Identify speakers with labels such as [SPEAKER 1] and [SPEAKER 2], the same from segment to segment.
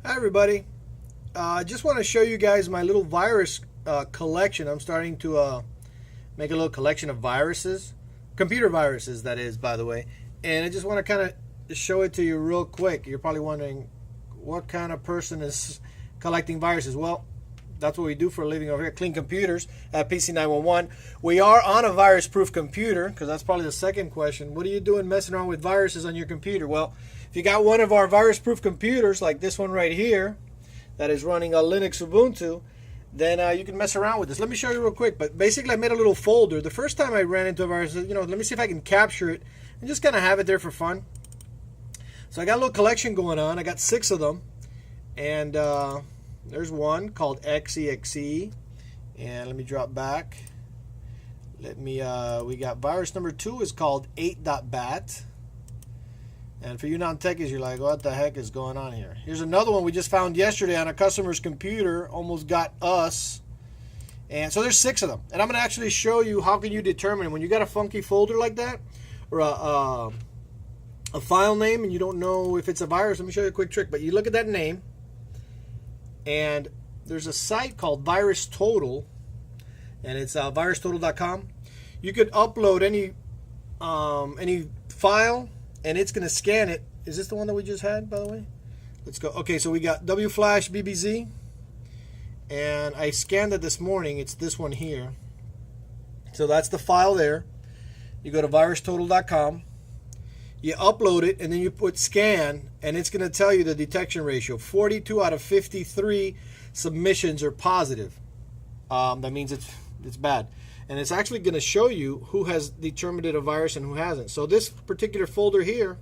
[SPEAKER 1] Hi everybody. I just want to show you guys my little virus collection. I'm starting to make a little collection of viruses, computer viruses that is, by the way. And I just want to kind of show it to you real quick. You're probably wondering what kind of person is collecting viruses. Well, that's what we do for a living over here, Clean Computers at PC911. We are on a virus-proof computer, because that's probably the second question. What are you doing messing around with viruses on your computer? Well, if you got one of our virus-proof computers, like this one right here, that is running a Linux Ubuntu, then you can mess around with this. Let me show you real quick. But basically, I made a little folder. The first time I ran into a virus, let me see if I can capture it and just kind of have it there for fun. So I got a little collection going on. I got 6 of them. And there's one called XEXE. And let me drop back. We got virus number 2 is called 8.bat. And for you non-techies, you're like, what the heck is going on here? Here's another one we just found yesterday on a customer's computer. Almost got us. And so there's 6 of them. And I'm going to actually show you how can you determine when you got a funky folder like that, or a file name, and you don't know if it's a virus. Let me show you a quick trick. But you look at that name, and there's a site called VirusTotal, and it's virustotal.com. You could upload any file, and it's going to scan it. Is this the one that we just had, by the way? Let's go. Okay, so we got WFlash BBZ, and I scanned it this morning. It's this one here. So that's the file there. You go to virustotal.com. You upload it, and then you put scan, and it's going to tell you the detection ratio. 42 out of 53 submissions are positive. That means it's bad. And it's actually going to show you who has determined it a virus and who hasn't. So this particular folder here,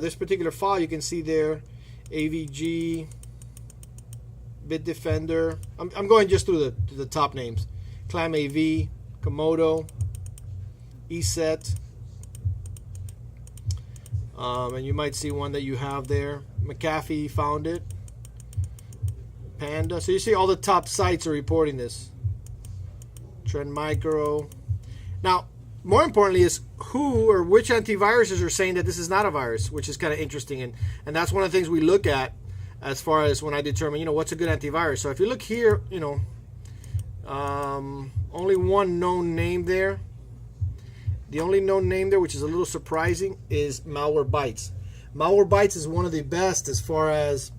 [SPEAKER 1] this particular file, you can see there, AVG, Bitdefender. I'm going just through the top names. ClamAV, Komodo, ESET. And you might see one that you have there. McAfee found it. Panda. So you see all the top sites are reporting this. Trend Micro. Now, more importantly is who or which antiviruses are saying that this is not a virus, which is kind of interesting. And that's one of the things we look at as far as when I determine, what's a good antivirus. So if you look here, only one known name there. The only known name there, which is a little surprising, is Malwarebytes. Malwarebytes is one of the best as far as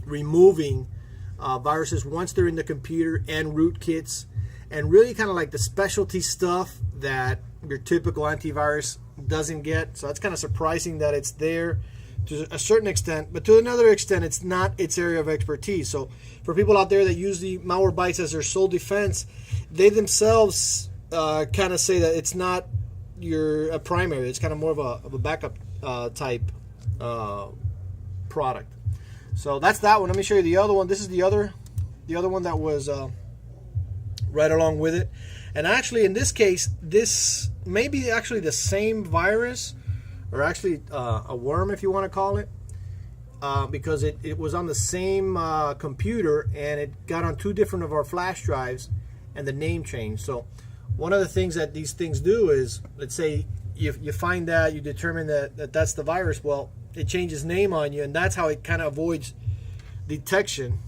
[SPEAKER 1] removing viruses once they're in the computer, and rootkits, and really kind of like the specialty stuff that your typical antivirus doesn't get. So it's kind of surprising that it's there to a certain extent, but to another extent, it's not its area of expertise. So for people out there that use the Malwarebytes as their sole defense, they themselves kind of say that it's not a primary. It's kind of more of a backup type product. So that's that one. Let me show you the other one. This is the other one that was right along with it. And actually, in this case, this may be actually the same virus, or actually a worm, if you want to call it, because it was on the same computer, and it got on 2 different of our flash drives, and the name changed. So one of the things that these things do is, let's say you find that, you determine that that's the virus, well, it changes name on you, and that's how it kind of avoids detection.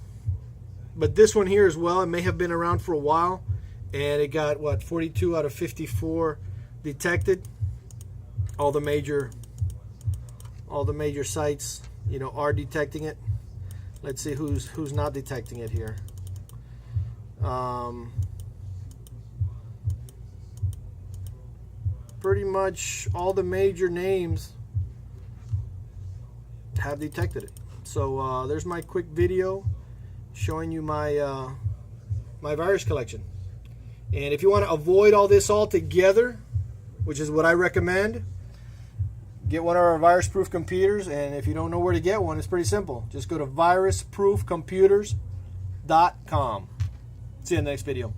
[SPEAKER 1] But this one here as well, it may have been around for a while, and it got, 42 out of 54 detected. All the major sites, are detecting it. Let's see who's not detecting it here. Pretty much all the major names have detected it. So there's my quick video showing you my my virus collection. And if you want to avoid all this altogether, which is what I recommend, get one of our virus-proof computers. And if you don't know where to get one, it's pretty simple. Just go to virusproofcomputers.com. See you in the next video.